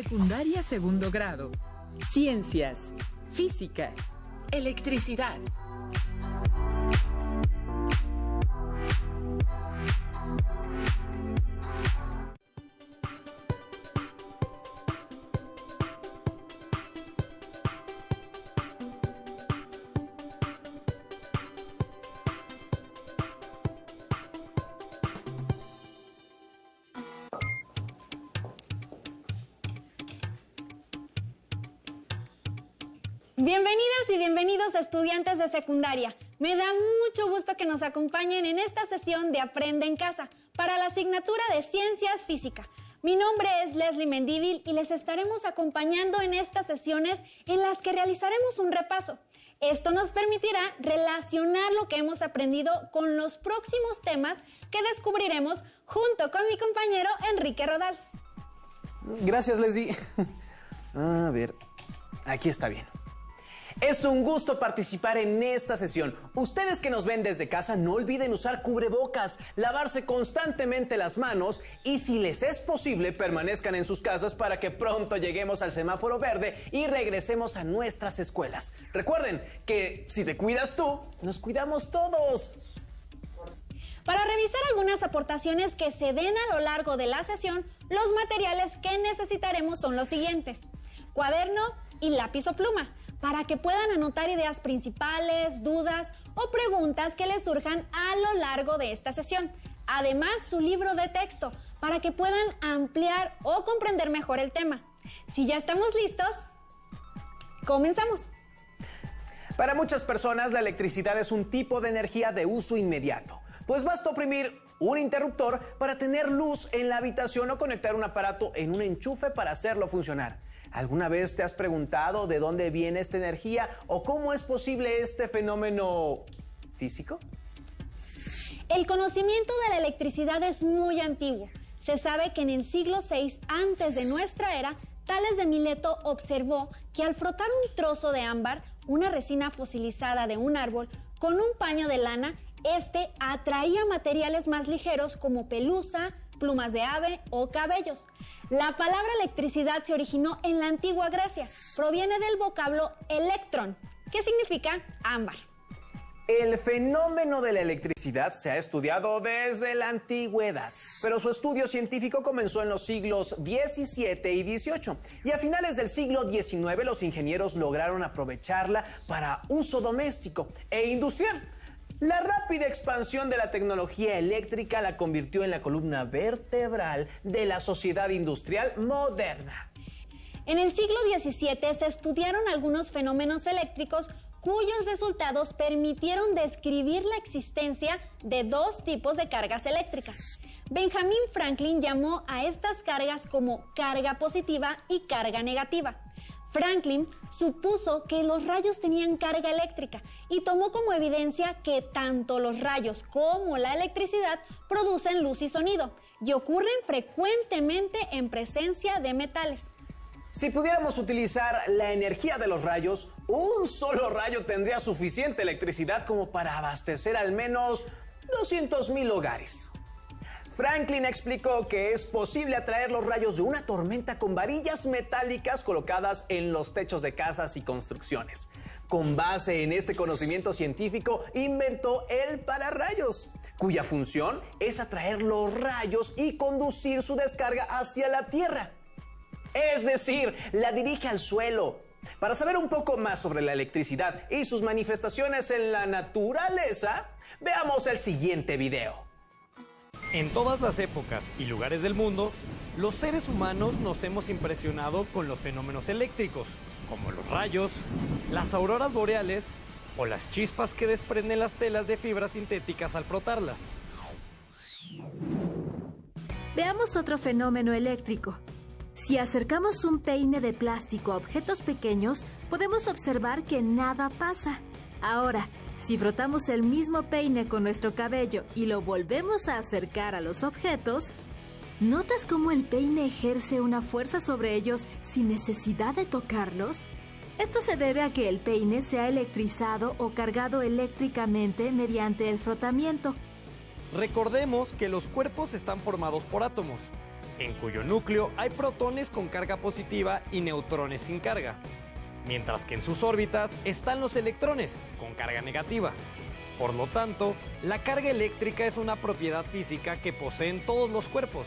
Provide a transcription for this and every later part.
Secundaria segundo grado. Ciencias, física, electricidad. Bienvenidas y bienvenidos estudiantes de secundaria. Me da mucho gusto que nos acompañen en esta sesión de Aprende en Casa para la asignatura de Ciencias Física. Mi nombre es Leslie Mendívil y les estaremos acompañando en estas sesiones en las que realizaremos un repaso. Esto nos permitirá relacionar lo que hemos aprendido con los próximos temas que descubriremos junto con mi compañero Enrique Rodal. Gracias, Leslie. A ver, aquí está bien. Es un gusto participar en esta sesión. Ustedes que nos ven desde casa, no olviden usar cubrebocas, lavarse constantemente las manos y, si les es posible, permanezcan en sus casas para que pronto lleguemos al semáforo verde y regresemos a nuestras escuelas. Recuerden que si te cuidas tú, nos cuidamos todos. Para revisar algunas aportaciones que se den a lo largo de la sesión, los materiales que necesitaremos son los siguientes: cuaderno y lápiz o pluma, para que puedan anotar ideas principales, dudas o preguntas que les surjan a lo largo de esta sesión. Además, su libro de texto, para que puedan ampliar o comprender mejor el tema. Si ya estamos listos, comenzamos. Para muchas personas, la electricidad es un tipo de energía de uso inmediato, pues basta oprimir un interruptor para tener luz en la habitación o conectar un aparato en un enchufe para hacerlo funcionar. ¿Alguna vez te has preguntado de dónde viene esta energía o cómo es posible este fenómeno físico? El conocimiento de la electricidad es muy antiguo. Se sabe que en el siglo VI antes de nuestra era, Tales de Mileto observó que al frotar un trozo de ámbar, una resina fosilizada de un árbol, con un paño de lana, este atraía materiales más ligeros como pelusa, plumas de ave o cabellos. La palabra electricidad se originó en la antigua Grecia. Proviene del vocablo electrón, que significa ámbar. El fenómeno de la electricidad se ha estudiado desde la antigüedad, pero su estudio científico comenzó en los siglos XVII y XVIII, y a finales del siglo XIX los ingenieros lograron aprovecharla para uso doméstico e industrial. La rápida expansión de la tecnología eléctrica la convirtió en la columna vertebral de la sociedad industrial moderna. En el siglo XVII se estudiaron algunos fenómenos eléctricos cuyos resultados permitieron describir la existencia de dos tipos de cargas eléctricas. Benjamin Franklin llamó a estas cargas como carga positiva y carga negativa. Franklin supuso que los rayos tenían carga eléctrica y tomó como evidencia que tanto los rayos como la electricidad producen luz y sonido y ocurren frecuentemente en presencia de metales. Si pudiéramos utilizar la energía de los rayos, un solo rayo tendría suficiente electricidad como para abastecer al menos 200,000 hogares. Franklin explicó que es posible atraer los rayos de una tormenta con varillas metálicas colocadas en los techos de casas y construcciones. Con base en este conocimiento científico, inventó el pararrayos, cuya función es atraer los rayos y conducir su descarga hacia la Tierra. Es decir, la dirige al suelo. Para saber un poco más sobre la electricidad y sus manifestaciones en la naturaleza, veamos el siguiente video. En todas las épocas y lugares del mundo, los seres humanos nos hemos impresionado con los fenómenos eléctricos, como los rayos, las auroras boreales o las chispas que desprenden las telas de fibras sintéticas al frotarlas. Veamos otro fenómeno eléctrico. Si acercamos un peine de plástico a objetos pequeños, podemos observar que nada pasa. Ahora, si frotamos el mismo peine con nuestro cabello y lo volvemos a acercar a los objetos, ¿notas cómo el peine ejerce una fuerza sobre ellos sin necesidad de tocarlos? Esto se debe a que el peine se ha electrizado o cargado eléctricamente mediante el frotamiento. Recordemos que los cuerpos están formados por átomos. en cuyo núcleo hay protones con carga positiva y neutrones sin carga, mientras que en sus órbitas están los electrones con carga negativa. Por lo tanto, la carga eléctrica es una propiedad física que poseen todos los cuerpos.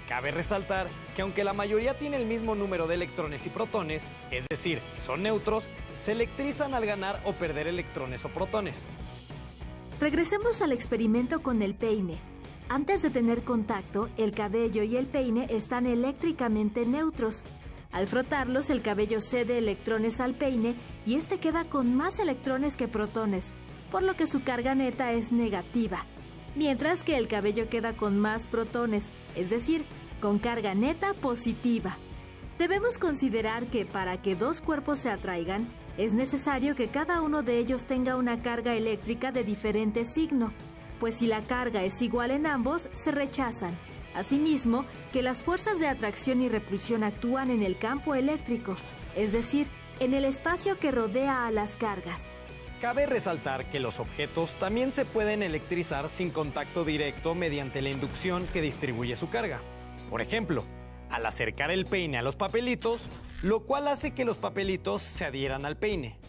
Cabe resaltar que aunque la mayoría tiene el mismo número de electrones y protones, es decir, son neutros, se electrizan al ganar o perder electrones o protones. Regresemos al experimento con el peine. Antes de tener contacto, el cabello y el peine están eléctricamente neutros. Al frotarlos, el cabello cede electrones al peine y este queda con más electrones que protones, por lo que su carga neta es negativa, mientras que el cabello queda con más protones, es decir, con carga neta positiva. Debemos considerar que para que dos cuerpos se atraigan, es necesario que cada uno de ellos tenga una carga eléctrica de diferente signo, pues si la carga es igual en ambos, se rechazan. Asimismo, que las fuerzas de atracción y repulsión actúan en el campo eléctrico, es decir, en el espacio que rodea a las cargas. Cabe resaltar que los objetos también se pueden electrizar sin contacto directo mediante la inducción que distribuye su carga. Por ejemplo, al acercar el peine a los papelitos, lo cual hace que los papelitos se adhieran al peine.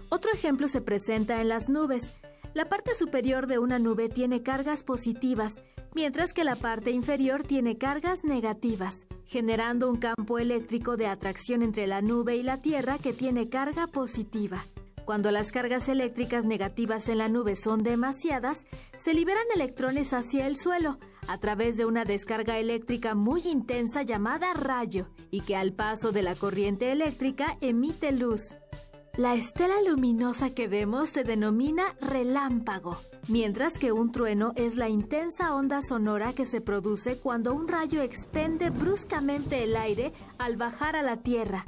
Otro ejemplo se presenta en las nubes. La parte superior de una nube tiene cargas positivas, mientras que la parte inferior tiene cargas negativas, generando un campo eléctrico de atracción entre la nube y la Tierra que tiene carga positiva. Cuando las cargas eléctricas negativas en la nube son demasiadas, se liberan electrones hacia el suelo a través de una descarga eléctrica muy intensa llamada rayo y que al paso de la corriente eléctrica emite luz. La estela luminosa que vemos se denomina relámpago, mientras que un trueno es la intensa onda sonora que se produce cuando un rayo expende bruscamente el aire al bajar a la Tierra.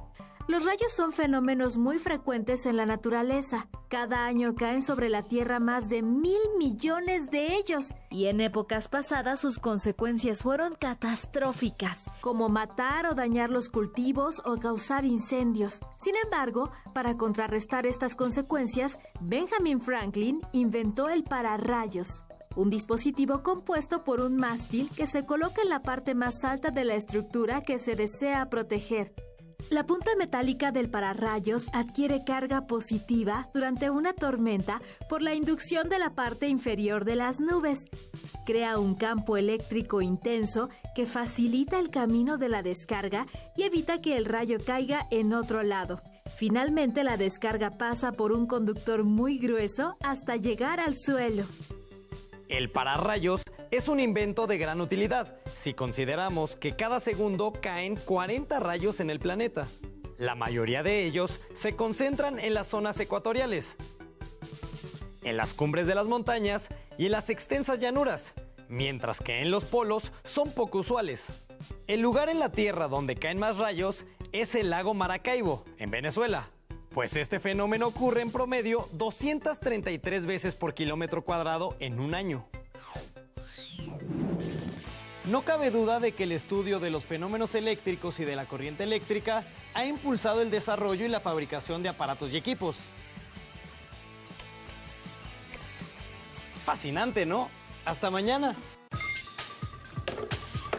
Los rayos son fenómenos muy frecuentes en la naturaleza. Cada año caen sobre la Tierra más de 1,000 millones de ellos. Y en épocas pasadas sus consecuencias fueron catastróficas, como matar o dañar los cultivos o causar incendios. Sin embargo, para contrarrestar estas consecuencias, Benjamin Franklin inventó el pararrayos, un dispositivo compuesto por un mástil que se coloca en la parte más alta de la estructura que se desea proteger. La punta metálica del pararrayos adquiere carga positiva durante una tormenta por la inducción de la parte inferior de las nubes. Crea un campo eléctrico intenso que facilita el camino de la descarga y evita que el rayo caiga en otro lado. Finalmente, la descarga pasa por un conductor muy grueso hasta llegar al suelo. El pararrayos es un invento de gran utilidad, si consideramos que cada segundo caen 40 rayos en el planeta. La mayoría de ellos se concentran en las zonas ecuatoriales, en las cumbres de las montañas y en las extensas llanuras, mientras que en los polos son poco usuales. El lugar en la Tierra donde caen más rayos es el lago Maracaibo, en Venezuela, pues este fenómeno ocurre en promedio 233 veces por kilómetro cuadrado en un año. No cabe duda de que el estudio de los fenómenos eléctricos y de la corriente eléctrica ha impulsado el desarrollo y la fabricación de aparatos y equipos. Fascinante, ¿no? ¡Hasta mañana!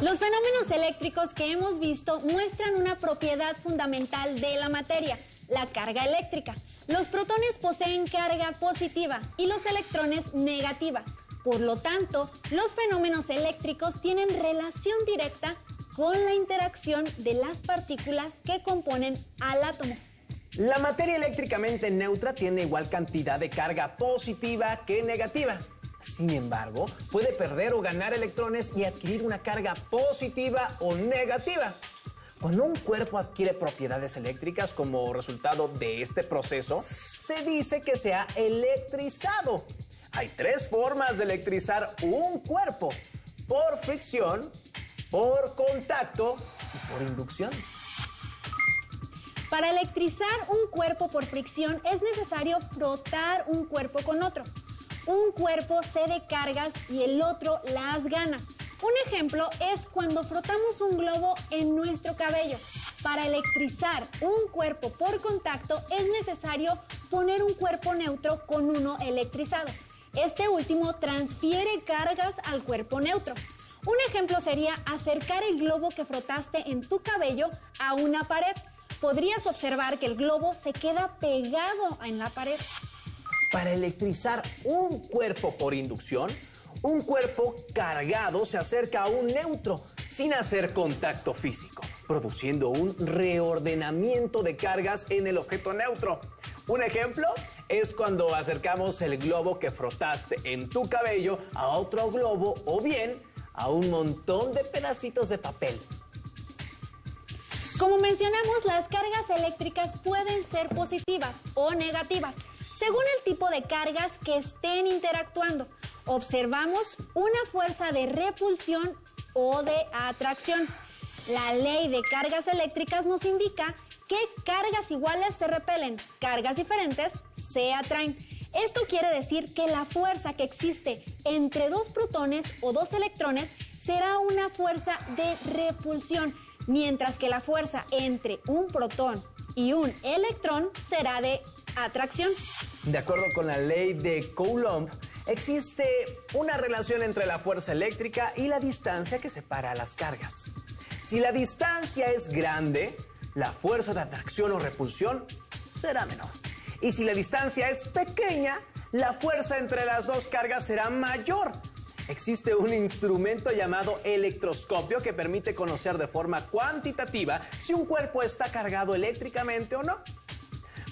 Los fenómenos eléctricos que hemos visto muestran una propiedad fundamental de la materia, la carga eléctrica. Los protones poseen carga positiva y los electrones negativa. Por lo tanto, los fenómenos eléctricos tienen relación directa con la interacción de las partículas que componen al átomo. La materia eléctricamente neutra tiene igual cantidad de carga positiva que negativa. Sin embargo, puede perder o ganar electrones y adquirir una carga positiva o negativa. Cuando un cuerpo adquiere propiedades eléctricas como resultado de este proceso, se dice que se ha electrizado. Hay 3 formas de electrizar un cuerpo: por fricción, por contacto y por inducción. Para electrizar un cuerpo por fricción es necesario frotar un cuerpo con otro. Un cuerpo cede cargas y el otro las gana. Un ejemplo es cuando frotamos un globo en nuestro cabello. Para electrizar un cuerpo por contacto es necesario poner un cuerpo neutro con uno electrizado. Este último transfiere cargas al cuerpo neutro. Un ejemplo sería acercar el globo que frotaste en tu cabello a una pared. Podrías observar que el globo se queda pegado en la pared. Para electrizar un cuerpo por inducción, un cuerpo cargado se acerca a un neutro sin hacer contacto físico, produciendo un reordenamiento de cargas en el objeto neutro. Un ejemplo es cuando acercamos el globo que frotaste en tu cabello a otro globo o bien a un montón de pedacitos de papel. Como mencionamos, las cargas eléctricas pueden ser positivas o negativas, según el tipo de cargas que estén interactuando. Observamos una fuerza de repulsión o de atracción. La ley de cargas eléctricas nos indica que cargas iguales se repelen, cargas diferentes se atraen. Esto quiere decir que la fuerza que existe entre dos protones o dos electrones será una fuerza de repulsión, mientras que la fuerza entre un protón y un electrón será de atracción. De acuerdo con la ley de Coulomb, existe una relación entre la fuerza eléctrica y la distancia que separa las cargas. Si la distancia es grande, la fuerza de atracción o repulsión será menor. Y si la distancia es pequeña, la fuerza entre las dos cargas será mayor. Existe un instrumento llamado electroscopio que permite conocer de forma cuantitativa si un cuerpo está cargado eléctricamente o no.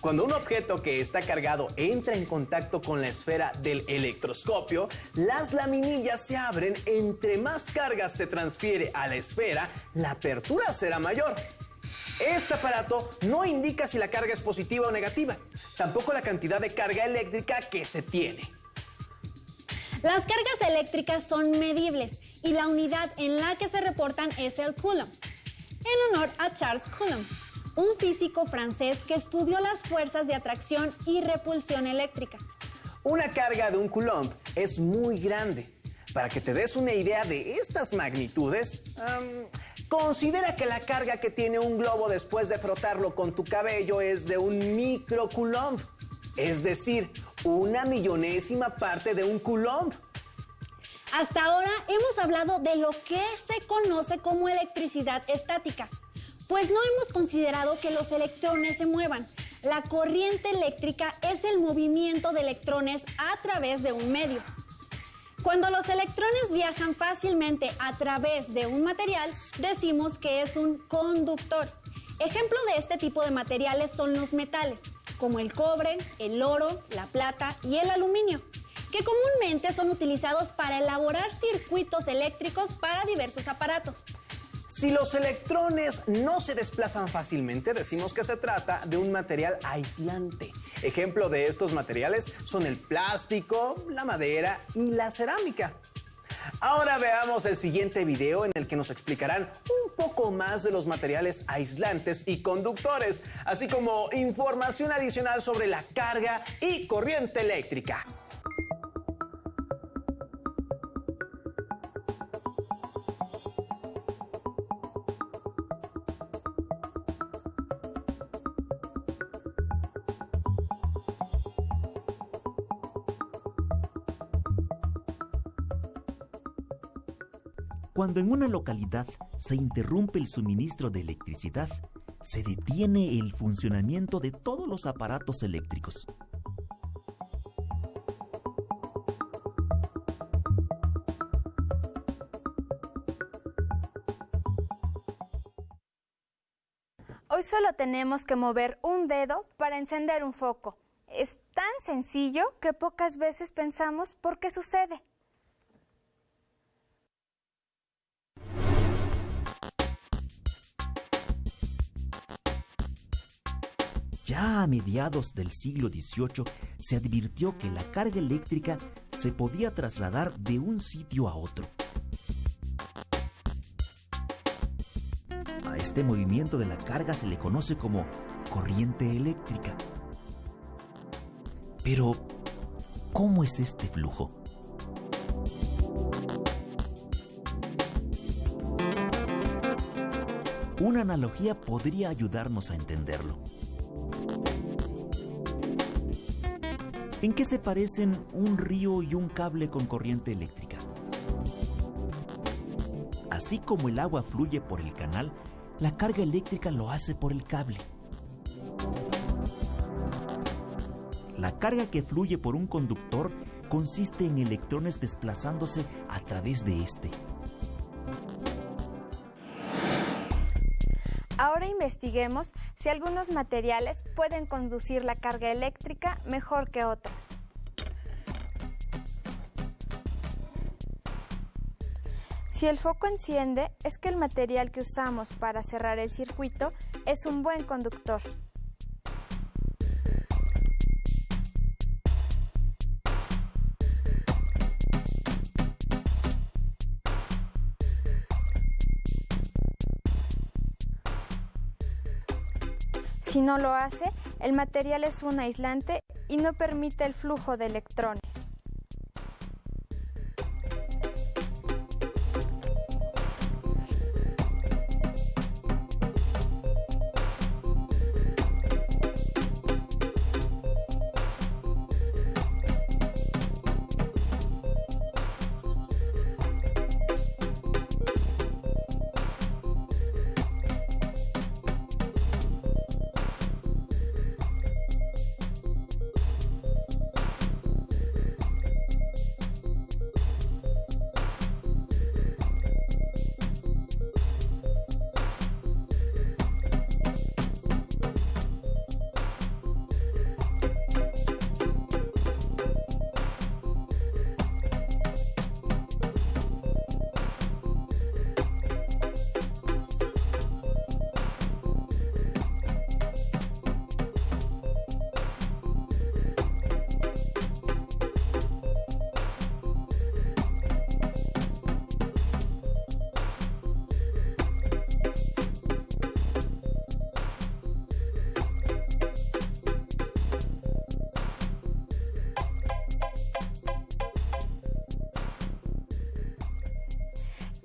Cuando un objeto que está cargado entra en contacto con la esfera del electroscopio, las laminillas se abren. Entre más cargas se transfiere a la esfera, la apertura será mayor. Este aparato no indica si la carga es positiva o negativa, tampoco la cantidad de carga eléctrica que se tiene. Las cargas eléctricas son medibles y la unidad en la que se reportan es el Coulomb, en honor a Charles Coulomb, un físico francés que estudió las fuerzas de atracción y repulsión eléctrica. Una carga de un Coulomb es muy grande. Para que te des una idea de estas magnitudes, considera que la carga que tiene un globo después de frotarlo con tu cabello es de un microcoulomb, es decir, 1/1000ª parte de un Coulomb. Hasta ahora hemos hablado de lo que se conoce como electricidad estática, pues no hemos considerado que los electrones se muevan. La corriente eléctrica es el movimiento de electrones a través de un medio. Cuando los electrones viajan fácilmente a través de un material, decimos que es un conductor. Ejemplo de este tipo de materiales son los metales, como el cobre, el oro, la plata y el aluminio, que comúnmente son utilizados para elaborar circuitos eléctricos para diversos aparatos. Si los electrones no se desplazan fácilmente, decimos que se trata de un material aislante. Ejemplo de estos materiales son el plástico, la madera y la cerámica. Ahora veamos el siguiente video en el que nos explicarán un poco más de los materiales aislantes y conductores, así como información adicional sobre la carga y corriente eléctrica. Cuando en una localidad se interrumpe el suministro de electricidad, se detiene el funcionamiento de todos los aparatos eléctricos. Hoy solo tenemos que mover un dedo para encender un foco. Es tan sencillo que pocas veces pensamos por qué sucede. Ya a mediados del siglo XVIII se advirtió que la carga eléctrica se podía trasladar de un sitio a otro. A este movimiento de la carga se le conoce como corriente eléctrica. Pero, ¿cómo es este flujo? Una analogía podría ayudarnos a entenderlo. ¿En qué se parecen un río y un cable con corriente eléctrica? Así como el agua fluye por el canal, la carga eléctrica lo hace por el cable. La carga que fluye por un conductor consiste en electrones desplazándose a través de este. Ahora investiguemos si algunos materiales pueden conducir la carga eléctrica mejor que otros. Si el foco enciende, es que el material que usamos para cerrar el circuito es un buen conductor. Si no lo hace, el material es un aislante y no permite el flujo de electrones.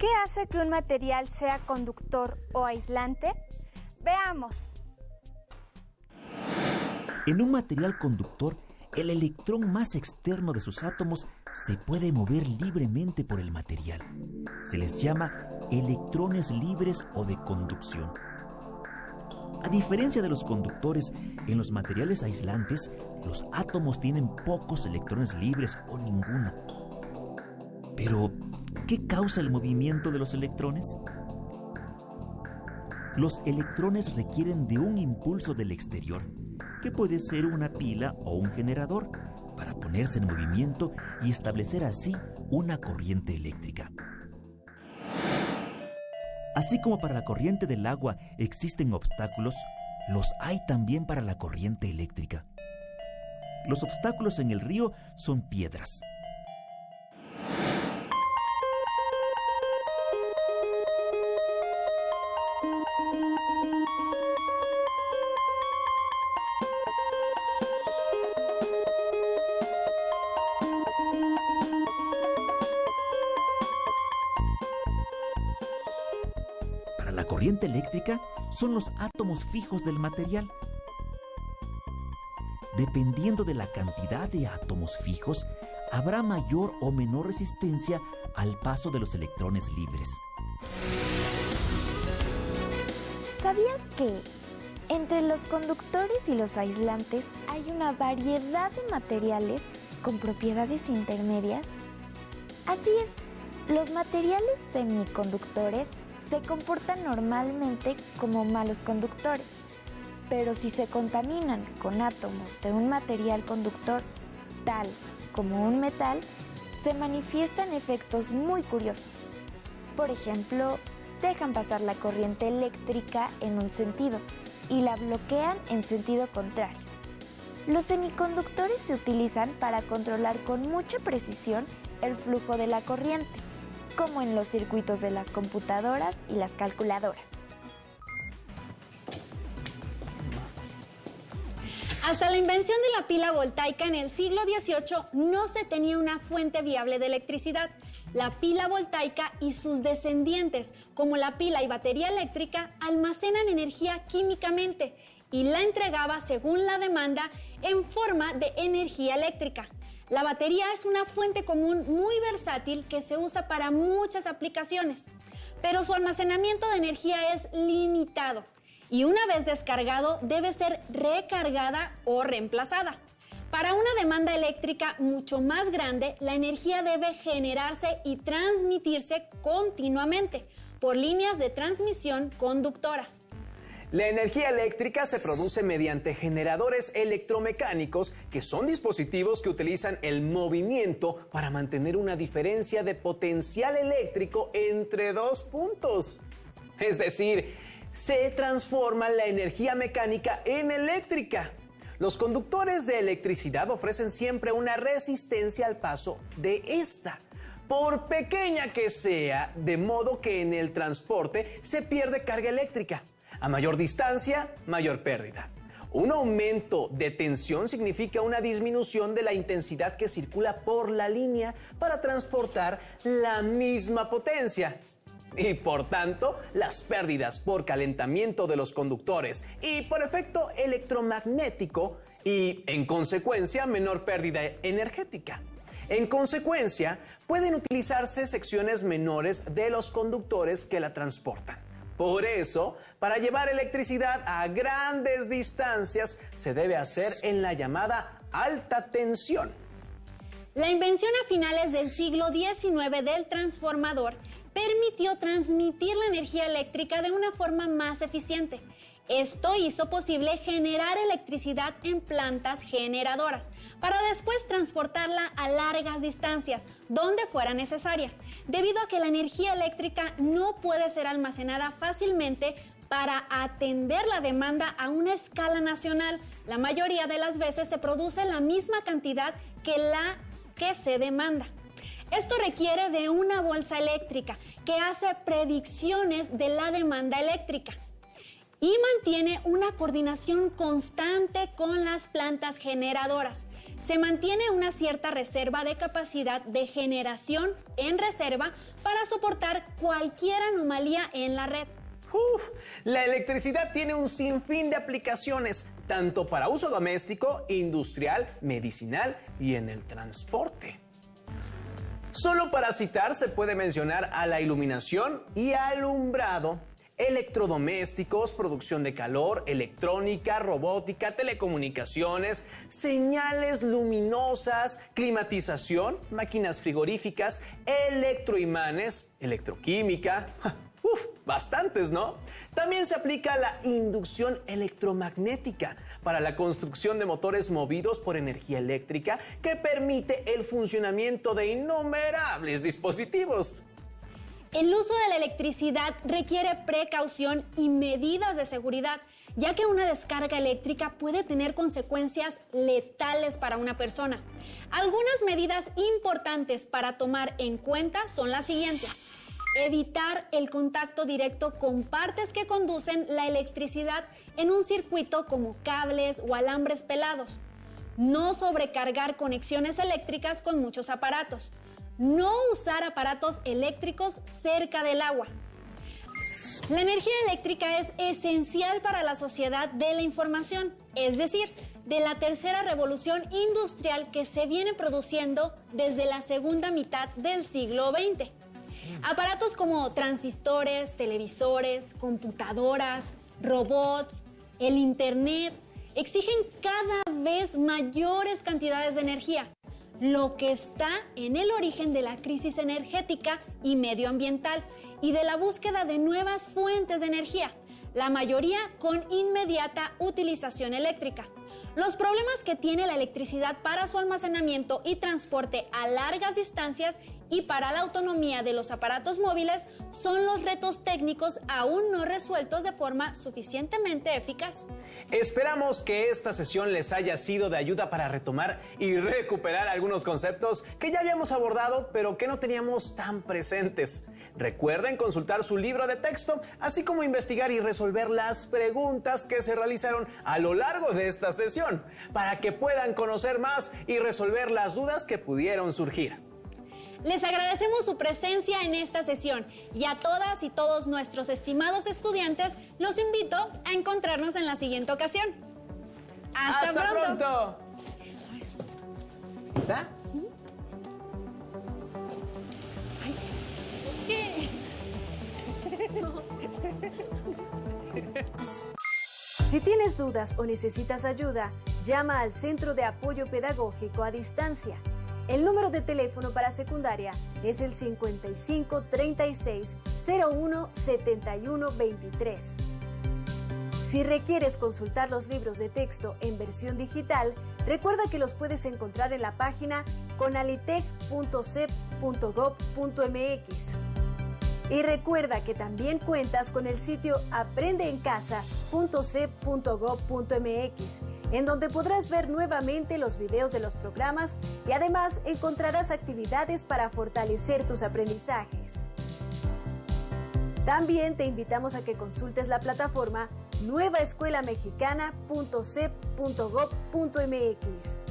¿Qué hace que un material sea conductor o aislante? Veamos. En un material conductor, el electrón más externo de sus átomos se puede mover libremente por el material. Se les llama electrones libres o de conducción. A diferencia de los conductores, en los materiales aislantes, los átomos tienen pocos electrones libres o ninguno. Pero, ¿qué causa el movimiento de los electrones? Los electrones requieren de un impulso del exterior, que puede ser una pila o un generador, para ponerse en movimiento y establecer así una corriente eléctrica. Así como para la corriente del agua existen obstáculos, los hay también para la corriente eléctrica. Los obstáculos en el río son piedras. La corriente eléctrica son los átomos fijos del material. Dependiendo de la cantidad de átomos fijos, habrá mayor o menor resistencia al paso de los electrones libres. ¿Sabías que entre los conductores y los aislantes hay una variedad de materiales con propiedades intermedias? Así es, los materiales semiconductores se comportan normalmente como malos conductores, pero si se contaminan con átomos de un material conductor, tal como un metal, se manifiestan efectos muy curiosos. Por ejemplo, dejan pasar la corriente eléctrica en un sentido y la bloquean en sentido contrario. Los semiconductores se utilizan para controlar con mucha precisión el flujo de la corriente, como en los circuitos de las computadoras y las calculadoras. Hasta la invención de la pila voltaica en el siglo XVIII no se tenía una fuente viable de electricidad. La pila voltaica y sus descendientes, como la pila y batería eléctrica, almacenan energía químicamente y la entregaba según la demanda en forma de energía eléctrica. La batería es una fuente común muy versátil que se usa para muchas aplicaciones. pero su almacenamiento de energía es limitado y una vez descargado debe ser recargada o reemplazada. Para una demanda eléctrica mucho más grande, la energía debe generarse y transmitirse continuamente por líneas de transmisión conductoras. La energía eléctrica se produce mediante generadores electromecánicos, que son dispositivos que utilizan el movimiento para mantener una diferencia de potencial eléctrico entre dos puntos. Es decir, se transforma la energía mecánica en eléctrica. Los conductores de electricidad ofrecen siempre una resistencia al paso de esta, por pequeña que sea, de modo que en el transporte se pierde carga eléctrica. A mayor distancia, mayor pérdida. Un aumento de tensión significa una disminución de la intensidad que circula por la línea para transportar la misma potencia. Y por tanto, las pérdidas por calentamiento de los conductores y por efecto electromagnético y, en consecuencia, menor pérdida energética. En consecuencia, pueden utilizarse secciones menores de los conductores que la transportan. Por eso, para llevar electricidad a grandes distancias, se debe hacer en la llamada alta tensión. La invención a finales del siglo XIX del transformador permitió transmitir la energía eléctrica de una forma más eficiente. Esto hizo posible generar electricidad en plantas generadoras, para después transportarla a largas distancias, donde fuera necesaria, debido a que la energía eléctrica no puede ser almacenada fácilmente para atender la demanda a una escala nacional. La mayoría de las veces se produce la misma cantidad que la que se demanda. Esto requiere de una bolsa eléctrica que hace predicciones de la demanda eléctrica y mantiene una coordinación constante con las plantas generadoras. Se mantiene una cierta reserva de capacidad de generación en reserva para soportar cualquier anomalía en la red. La electricidad tiene un sinfín de aplicaciones, tanto para uso doméstico, industrial, medicinal y en el transporte. Solo para citar se puede mencionar a la iluminación y alumbrado, electrodomésticos, producción de calor, electrónica, robótica, telecomunicaciones, señales luminosas, climatización, máquinas frigoríficas, electroimanes, electroquímica. Bastantes, ¿no? También se aplica la inducción electromagnética para la construcción de motores movidos por energía eléctrica que permite el funcionamiento de innumerables dispositivos. El uso de la electricidad requiere precaución y medidas de seguridad, ya que una descarga eléctrica puede tener consecuencias letales para una persona. Algunas medidas importantes para tomar en cuenta son las siguientes. Evitar el contacto directo con partes que conducen la electricidad en un circuito como cables o alambres pelados. No sobrecargar conexiones eléctricas con muchos aparatos. No usar aparatos eléctricos cerca del agua. La energía eléctrica es esencial para la sociedad de la información, es decir, de la tercera revolución industrial que se viene produciendo desde la segunda mitad del siglo XX. Aparatos como transistores, televisores, computadoras, robots, el Internet, exigen cada vez mayores cantidades de energía, lo que está en el origen de la crisis energética y medioambiental y de la búsqueda de nuevas fuentes de energía, la mayoría con inmediata utilización eléctrica. Los problemas que tiene la electricidad para su almacenamiento y transporte a largas distancias y para la autonomía de los aparatos móviles son los retos técnicos aún no resueltos de forma suficientemente eficaz. Esperamos que esta sesión les haya sido de ayuda para retomar y recuperar algunos conceptos que ya habíamos abordado pero que no teníamos tan presentes. Recuerden consultar su libro de texto, así como investigar y resolver las preguntas que se realizaron a lo largo de esta sesión, para que puedan conocer más y resolver las dudas que pudieron surgir. Les agradecemos su presencia en esta sesión y a todas y todos nuestros estimados estudiantes los invito a encontrarnos en la siguiente ocasión. ¡Hasta pronto! ¿Está? Ay, ¿qué? Si tienes dudas o necesitas ayuda, llama al Centro de Apoyo Pedagógico a Distancia. El número de teléfono para secundaria es el 55 36 01 71 23. Si requieres consultar los libros de texto en versión digital, recuerda que los puedes encontrar en la página conalitec.cep.gov.mx. Y recuerda que también cuentas con el sitio aprendeencasa.cep.gov.mx, en donde podrás ver nuevamente los videos de los programas y además encontrarás actividades para fortalecer tus aprendizajes. También te invitamos a que consultes la plataforma nuevaescuelamexicana.cep.gov.mx.